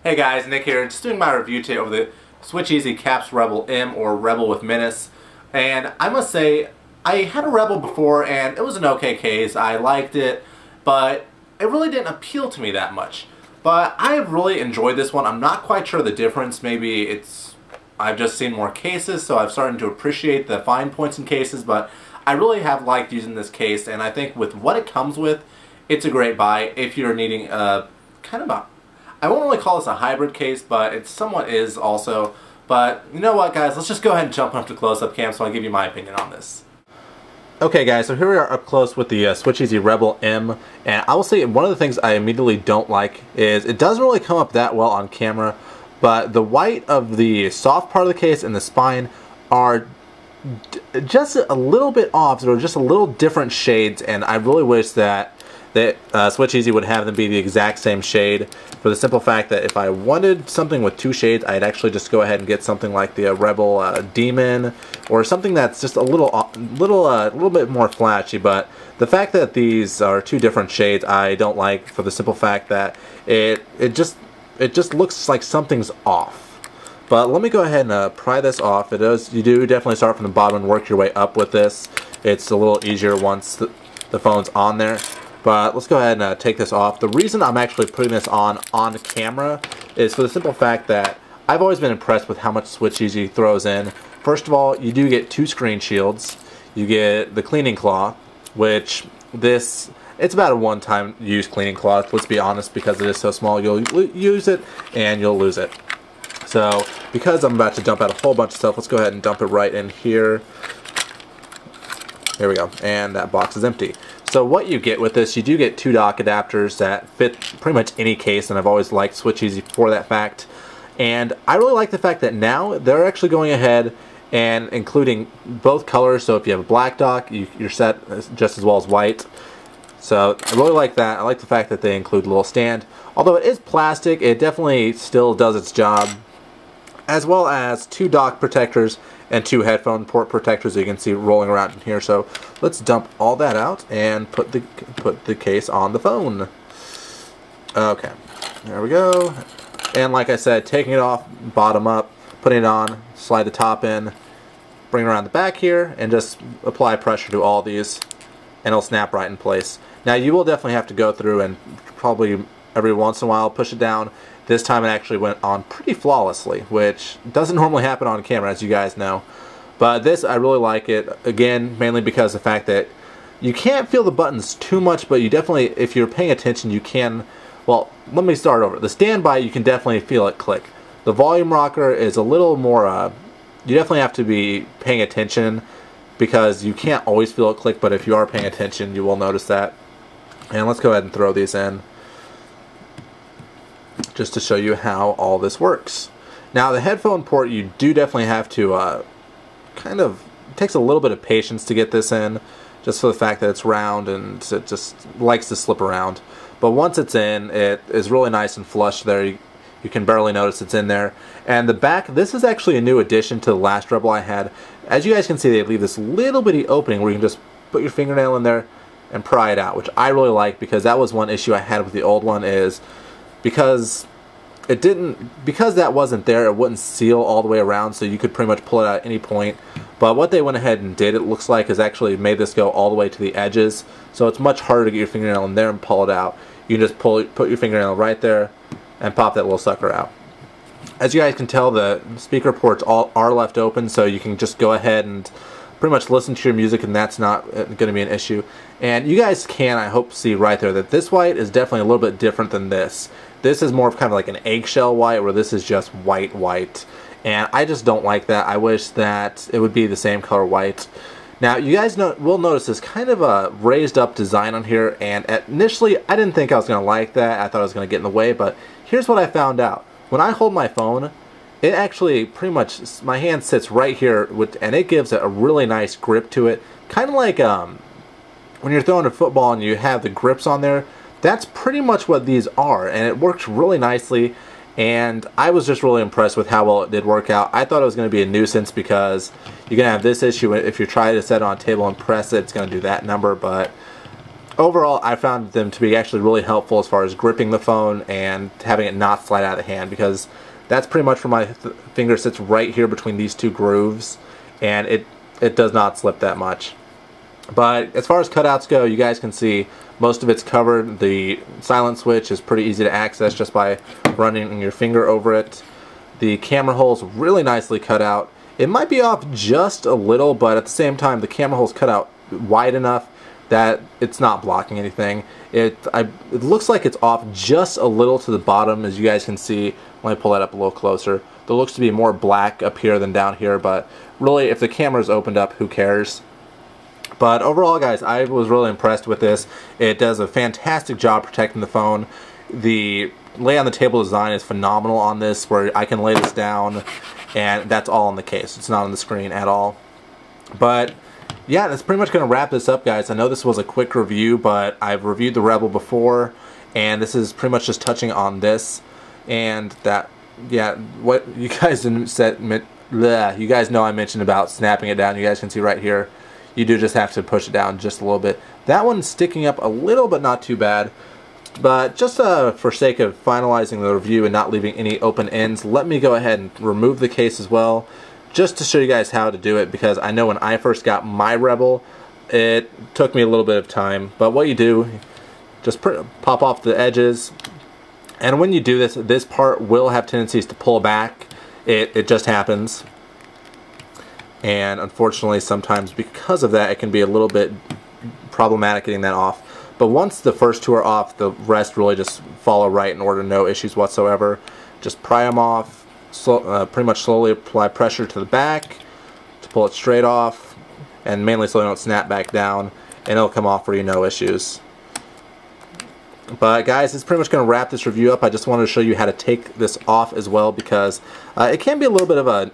Hey guys, Nick here, just doing my review today over the Switcheasy Rebel M, or Rebel with Menace. And I must say, I had a Rebel before and it was an okay case. I liked it, but it really didn't appeal to me that much. But I really enjoyed this one. I'm not quite sure the difference. Maybe I've just seen more cases, so I've started to appreciate the fine points in cases, but I really have liked using this case, and I think with what it comes with, it's a great buy if you're needing a kind of a, I won't really call this a hybrid case, but it somewhat is also. But you know what, guys, let's just go ahead and jump up to close-up cam so I'll give you my opinion on this. Okay guys, so here we are up close with the Switcheasy Rebel M, and I will say one of the things I immediately don't like is it doesn't really come up that well on camera, but the white of the soft part of the case and the spine are just a little bit off, or just a little different shades, and I really wish that Switcheasy would have them be the exact same shade, for the simple fact that if I wanted something with two shades, I'd actually just go ahead and get something like the Rebel Demon, or something that's just a little bit more flashy. But the fact that these are two different shades, I don't like, for the simple fact that it just looks like something's off. But let me go ahead and pry this off. You do definitely start from the bottom and work your way up with this. It's a little easier once the phone's on there. But let's go ahead and take this off. The reason I'm actually putting this on camera is for the simple fact that I've always been impressed with how much Switcheasy throws in. First of all, you do get two screen shields. You get the cleaning cloth, which it's about a one-time use cleaning cloth, let's be honest, because it is so small. You'll use it and you'll lose it. So because I'm about to dump out a whole bunch of stuff, let's go ahead and dump it right in here. Here we go, and that box is empty. So what you get with this, you do get two dock adapters that fit pretty much any case, and I've always liked Switcheasy for that fact. And I really like the fact that now they're actually going ahead and including both colors, so if you have a black dock, you're set just as well as white. So I really like that. I like the fact that they include a little stand. Although it is plastic, it definitely still does its job. As well as two dock protectors and two headphone port protectors that you can see rolling around in here. So let's dump all that out and put the case on the phone. Okay, there we go. And like I said, taking it off bottom up, putting it on, slide the top in, bring it around the back here, and just apply pressure to all these, and it'll snap right in place. Now you will definitely have to go through and probably every once in a while push it down. This time it actually went on pretty flawlessly, which doesn't normally happen on camera, as you guys know. But this, I really like it, again, mainly because of the fact that you can't feel the buttons too much, but you definitely, if you're paying attention, you can. Well, let me start over. The standby, you can definitely feel it click. The volume rocker is a little more, you definitely have to be paying attention, because you can't always feel it click, but if you are paying attention, you will notice that. And let's go ahead and throw these in, just to show you how all this works. Now the headphone port, you do definitely have to it takes a little bit of patience to get this in, just for the fact that it's round and it just likes to slip around. But once it's in, it is really nice and flush there. You can barely notice it's in there. And the back, this is actually a new addition to the last Rebel I had. As you guys can see, they leave this little bitty opening where you can just put your fingernail in there and pry it out, which I really like, because that was one issue I had with the old one, is because that wasn't there, it wouldn't seal all the way around, so you could pretty much pull it out at any point. But what they went ahead and did, it looks like, is actually made this go all the way to the edges, so it's much harder to get your fingernail in there and pull it out. You can just put your fingernail right there and pop that little sucker out. As you guys can tell, the speaker ports all are left open, so you can just go ahead and pretty much listen to your music, and that's not going to be an issue. And you guys can, I hope, see right there that this white is definitely a little bit different than this. This is more of kind of like an eggshell white, where this is just white. And I just don't like that. I wish that it would be the same color white. Now, you guys will notice this kind of a raised up design on here, and initially I didn't think I was going to like that. I thought it was going to get in the way, but here's what I found out. When I hold my phone, it actually pretty much, my hand sits right here, and it gives it a really nice grip to it. Kind of like when you're throwing a football and you have the grips on there. That's pretty much what these are, and it works really nicely, and I was just really impressed with how well it did work out. I thought it was going to be a nuisance, because you're going to have this issue if you try to set it on a table and press it, it's going to do that number, but overall, I found them to be actually really helpful as far as gripping the phone and having it not slide out of the hand, because that's pretty much where my finger sits, right here between these two grooves, and it does not slip that much. But as far as cutouts go, you guys can see most of it's covered. The silent switch is pretty easy to access just by running your finger over it. The camera hole's really nicely cut out. It might be off just a little, but at the same time, the camera hole's cut out wide enough that it's not blocking anything. It looks like it's off just a little to the bottom, as you guys can see. Let me pull that up a little closer. There looks to be more black up here than down here, but really, if the camera's opened up, who cares? But overall, guys, I was really impressed with this. It does a fantastic job protecting the phone. The lay on the table design is phenomenal on this, where I can lay this down and that's all on the case. It's not on the screen at all. But yeah, that's pretty much going to wrap this up, guys. I know this was a quick review, but I've reviewed the Rebel before, and this is pretty much just touching on this. And that, yeah, what you guys said, you guys know I mentioned about snapping it down. You guys can see right here, you do just have to push it down just a little bit. That one's sticking up a little, but not too bad. But just for sake of finalizing the review and not leaving any open ends, let me go ahead and remove the case as well, just to show you guys how to do it, because I know when I first got my Rebel, it took me a little bit of time. But what you do, just pop off the edges, and when you do this, this part will have tendencies to pull back. It just happens. And unfortunately, sometimes because of that, it can be a little bit problematic getting that off. But once the first two are off, the rest really just follow right in order, no issues whatsoever. Just pry them off, pretty much slowly apply pressure to the back to pull it straight off, and mainly so they don't snap back down, and it'll come off for you, no issues. But guys, it's pretty much going to wrap this review up. I just wanted to show you how to take this off as well, because it can be a little bit of a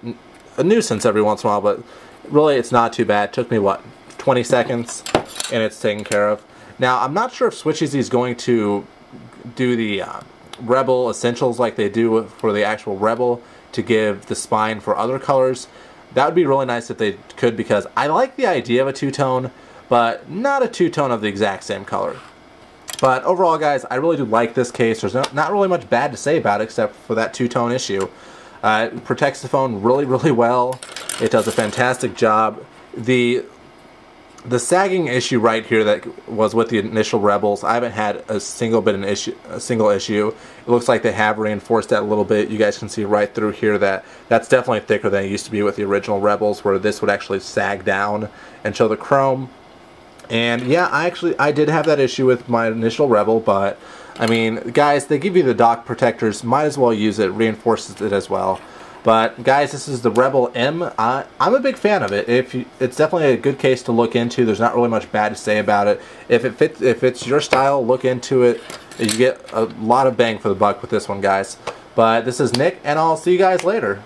nuisance every once in a while, but really it's not too bad. It took me, what, 20 seconds, and it's taken care of. Now, I'm not sure if Switcheasy is going to do the Rebel Essentials like they do for the actual Rebel to give the spine for other colors. That would be really nice if they could, because I like the idea of a two-tone, but not a two-tone of the exact same color. But overall, guys, I really do like this case. There's not really much bad to say about it except for that two-tone issue. It protects the phone really, really well. It does a fantastic job. The sagging issue right here that was with the initial Rebels, I haven't had a single issue. It looks like they have reinforced that a little bit. You guys can see right through here that that's definitely thicker than it used to be with the original Rebels, where this would actually sag down and show the chrome. And yeah, I did have that issue with my initial Rebel, but I mean, guys, they give you the dock protectors, might as well use it, reinforces it as well. But guys, this is the Rebel M. I'm a big fan of it. It's definitely a good case to look into. There's not really much bad to say about it. If it's your style, look into it. You get a lot of bang for the buck with this one, guys. But this is Nick, and I'll see you guys later.